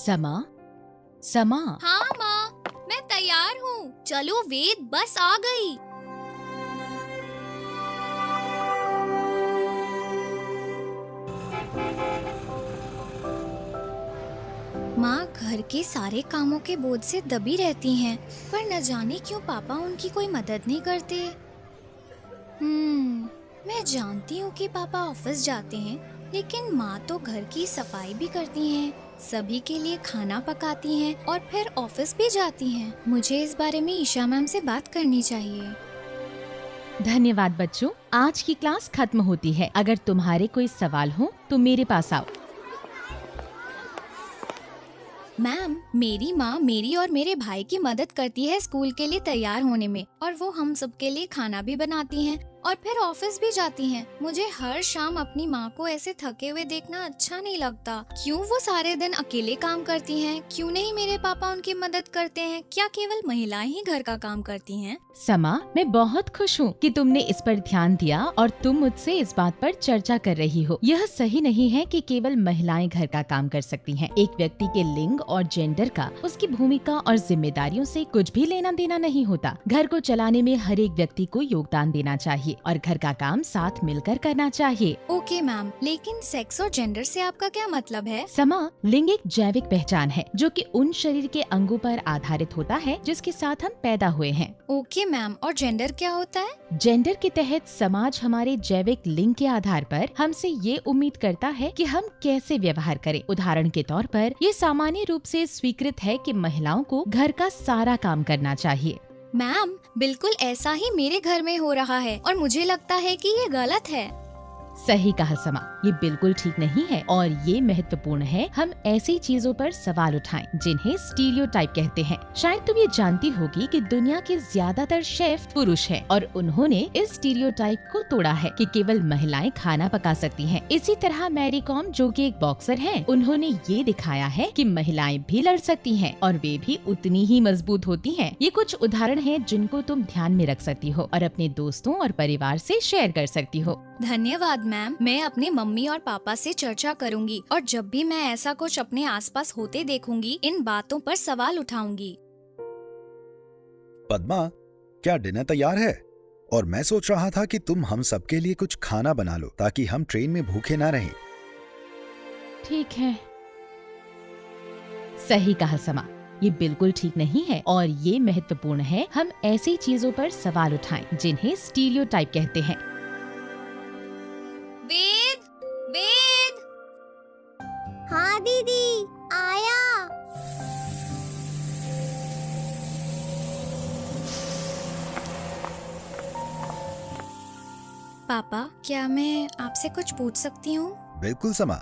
समा, समा। हाँ माँ, मैं तैयार हूँ। चलो वेद, बस आ गई। माँ घर के सारे कामों के बोझ से दबी रहती हैं, पर न जाने क्यों पापा उनकी कोई मदद नहीं करते। मैं जानती हूँ कि पापा ऑफिस जाते हैं, लेकिन माँ तो घर की सफाई भी करती हैं, सभी के लिए खाना पकाती हैं और फिर ऑफिस भी जाती हैं। मुझे इस बारे में ईशा मैम से बात करनी चाहिए। धन्यवाद बच्चों, आज की क्लास खत्म होती है। अगर तुम्हारे कोई सवाल हो तो मेरे पास आओ। मैम, मेरी माँ मेरी और मेरे भाई की मदद करती है स्कूल के लिए तैयार होने में, और वो हम सब के लिए खाना भी बनाती हैं और फिर ऑफिस भी जाती हैं। मुझे हर शाम अपनी माँ को ऐसे थके हुए देखना अच्छा नहीं लगता। क्यों वो सारे दिन अकेले काम करती हैं? क्यों नहीं मेरे पापा उनकी मदद करते हैं? क्या केवल महिलाएं ही घर का काम करती हैं? समा, मैं बहुत खुश हूँ कि तुमने इस पर ध्यान दिया और तुम मुझसे इस बात पर चर्चा कर रही हो। यह सही नहीं है कि केवल महिलाएं घर का काम कर सकती हैं। एक व्यक्ति के लिंग और जेंडर का उसकी भूमिका और जिम्मेदारियों से कुछ भी लेना देना नहीं होता। घर को चलाने में हर एक व्यक्ति को योगदान देना चाहिए और घर का काम साथ मिलकर करना चाहिए। ओके मैम, लेकिन सेक्स और जेंडर से आपका क्या मतलब है? समा, लिंग एक जैविक पहचान है जो कि उन शरीर के अंगों पर आधारित होता है जिसके साथ हम पैदा हुए हैं। ओके मैम, और जेंडर क्या होता है? जेंडर के तहत समाज हमारे जैविक लिंग के आधार पर हमसे ये उम्मीद करता है कि हम कैसे व्यवहार करें। उदाहरण के तौर पर ये सामान्य रूप से स्वीकृत है कि महिलाओं को घर का सारा काम करना चाहिए। मैम, बिल्कुल ऐसा ही मेरे घर में हो रहा है और मुझे लगता है कि ये गलत है। सही कहा समा, ये बिल्कुल ठीक नहीं है और ये महत्वपूर्ण है हम ऐसी चीजों पर सवाल उठाएं जिन्हें स्टीरियोटाइप कहते हैं। शायद तुम ये जानती होगी कि दुनिया के ज्यादातर शेफ पुरुष हैं और उन्होंने इस स्टीरियोटाइप को तोड़ा है कि केवल महिलाएं खाना पका सकती हैं। इसी तरह मैरी कॉम, जो कि एक बॉक्सर हैं, उन्होंने ये दिखाया है कि महिलाएं भी लड़ सकती हैं और वे भी उतनी ही मजबूत होती हैं। ये कुछ उदाहरण हैं जिनको तुम ध्यान में रख सकती हो और अपने दोस्तों और परिवार से शेयर कर सकती हो। धन्यवाद मैम, मैं अपने मम्मी और पापा से चर्चा करूंगी और जब भी मैं ऐसा कुछ अपने आसपास होते देखूंगी, इन बातों पर सवाल उठाऊंगी। पद्मा, क्या डिनर तैयार है? और मैं सोच रहा था कि तुम हम सबके लिए कुछ खाना बना लो ताकि हम ट्रेन में भूखे ना रहें। ठीक है। सही कहा समा, ये बिल्कुल ठीक नहीं है और ये महत्वपूर्ण है हम ऐसी चीजों पर सवाल उठाएं जिन्हें स्टीरियोटाइप कहते हैं। वेद, वेद। हाँ दीदी, आया। पापा, क्या मैं आपसे कुछ पूछ सकती हूँ? बिल्कुल समा,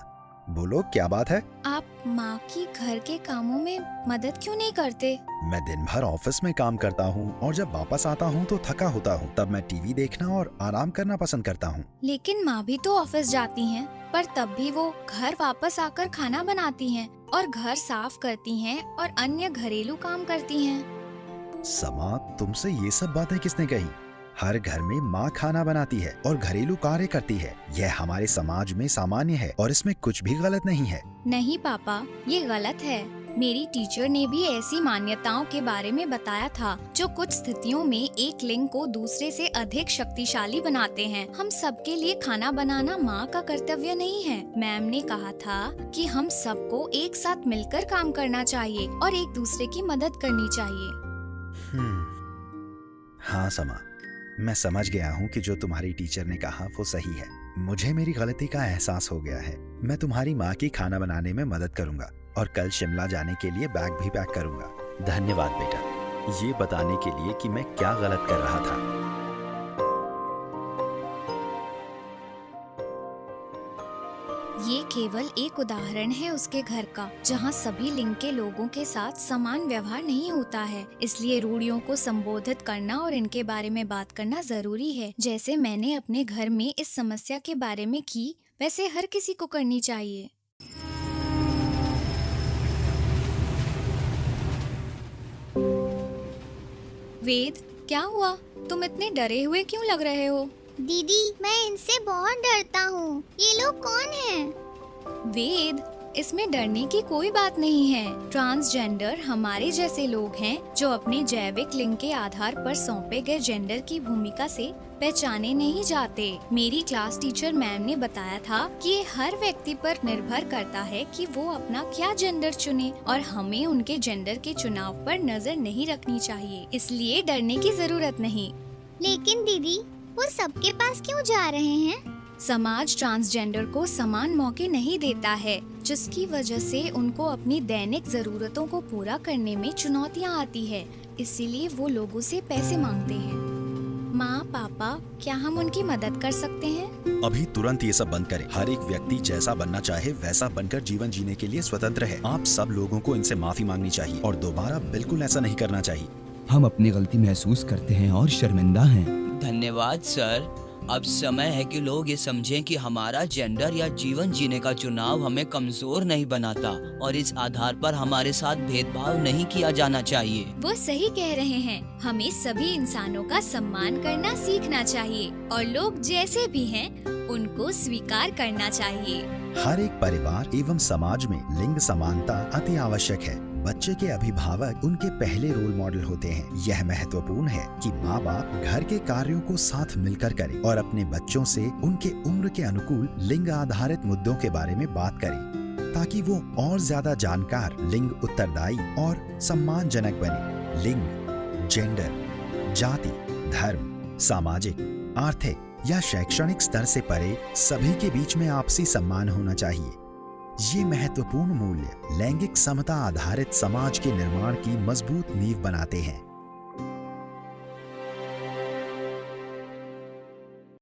बोलो क्या बात है? आप माँ की घर के कामों में मदद क्यों नहीं करते? मैं दिन भर ऑफिस में काम करता हूँ और जब वापस आता हूँ तो थका होता हूँ। तब मैं टीवी देखना और आराम करना पसंद करता हूँ। लेकिन माँ भी तो ऑफिस जाती हैं, पर तब भी वो घर वापस आकर खाना बनाती हैं और घर साफ करती हैं और अन्य घरेलू काम करती हैं। समा, तुमसे ये सब बातें किसने कही? हर घर में माँ खाना बनाती है और घरेलू कार्य करती है। यह हमारे समाज में सामान्य है और इसमें कुछ भी गलत नहीं है। नहीं पापा, ये गलत है। मेरी टीचर ने भी ऐसी मान्यताओं के बारे में बताया था जो कुछ स्थितियों में एक लिंग को दूसरे से अधिक शक्तिशाली बनाते हैं। हम सबके लिए खाना बनाना माँ का कर्तव्य नहीं है। मैम ने कहा था कि हम सबको एक साथ मिलकर काम करना चाहिए और एक दूसरे की मदद करनी चाहिए। हाँ समा, मैं समझ गया हूँ कि जो तुम्हारी टीचर ने कहा वो सही है। मुझे मेरी गलती का एहसास हो गया है। मैं तुम्हारी माँ की खाना बनाने में मदद करूंगा और कल शिमला जाने के लिए बैग भी पैक करूंगा। धन्यवाद बेटा, ये बताने के लिए कि मैं क्या गलत कर रहा था। ये केवल एक उदाहरण है उसके घर का, जहाँ सभी लिंग के लोगों के साथ समान व्यवहार नहीं होता है। इसलिए रूढ़ियों को संबोधित करना और इनके बारे में बात करना जरूरी है। जैसे मैंने अपने घर में इस समस्या के बारे में की, वैसे हर किसी को करनी चाहिए। वेद, क्या हुआ? तुम इतने डरे हुए क्यों लग रहे हो? दीदी, मैं इनसे बहुत डरता हूँ। ये लोग कौन हैं? वेद, इसमें डरने की कोई बात नहीं है। ट्रांसजेंडर हमारे जैसे लोग हैं जो अपने जैविक लिंग के आधार पर सौंपे गए जेंडर की भूमिका से पहचाने नहीं जाते। मेरी क्लास टीचर मैम ने बताया था कि ये हर व्यक्ति पर निर्भर करता है कि वो अपना क्या जेंडर चुने और हमें उनके जेंडर के चुनाव पर नजर नहीं रखनी चाहिए, इसलिए डरने की जरूरत नहीं। लेकिन दीदी, वो सबके पास क्यों जा रहे हैं? समाज ट्रांसजेंडर को समान मौके नहीं देता है, जिसकी वजह से उनको अपनी दैनिक जरूरतों को पूरा करने में चुनौतियाँ आती है। इसीलिए वो लोगों से पैसे मांगते हैं। माँ पापा, क्या हम उनकी मदद कर सकते हैं? अभी तुरंत ये सब बंद करें। हर एक व्यक्ति जैसा बनना चाहे वैसा बनकर जीवन जीने के लिए स्वतंत्र है। आप सब लोगों को इनसे माफी मांगनी चाहिए और दोबारा बिल्कुल ऐसा नहीं करना चाहिए। हम अपनी गलती महसूस करते हैं और शर्मिंदा हैं। धन्यवाद सर। अब समय है कि लोग ये समझें कि हमारा जेंडर या जीवन जीने का चुनाव हमें कमजोर नहीं बनाता और इस आधार पर हमारे साथ भेदभाव नहीं किया जाना चाहिए। वो सही कह रहे हैं। हमें सभी इंसानों का सम्मान करना सीखना चाहिए और लोग जैसे भी हैं उनको स्वीकार करना चाहिए। हर एक परिवार एवं समाज में लिंग समानता अति आवश्यक है। बच्चे के अभिभावक उनके पहले रोल मॉडल होते हैं। यह महत्वपूर्ण है कि माँ बाप घर के कार्यों को साथ मिलकर करें और अपने बच्चों से उनके उम्र के अनुकूल लिंग आधारित मुद्दों के बारे में बात करें, ताकि वो और ज्यादा जानकार, लिंग उत्तरदायी और सम्मानजनक बने। लिंग, जेंडर, जाति, धर्म, सामाजिक, आर्थिक या शैक्षणिक स्तर से परे सभी के बीच में आपसी सम्मान होना चाहिए। ये महत्वपूर्ण मूल्य लैंगिक समता आधारित समाज के निर्माण की मजबूत नींव बनाते हैं।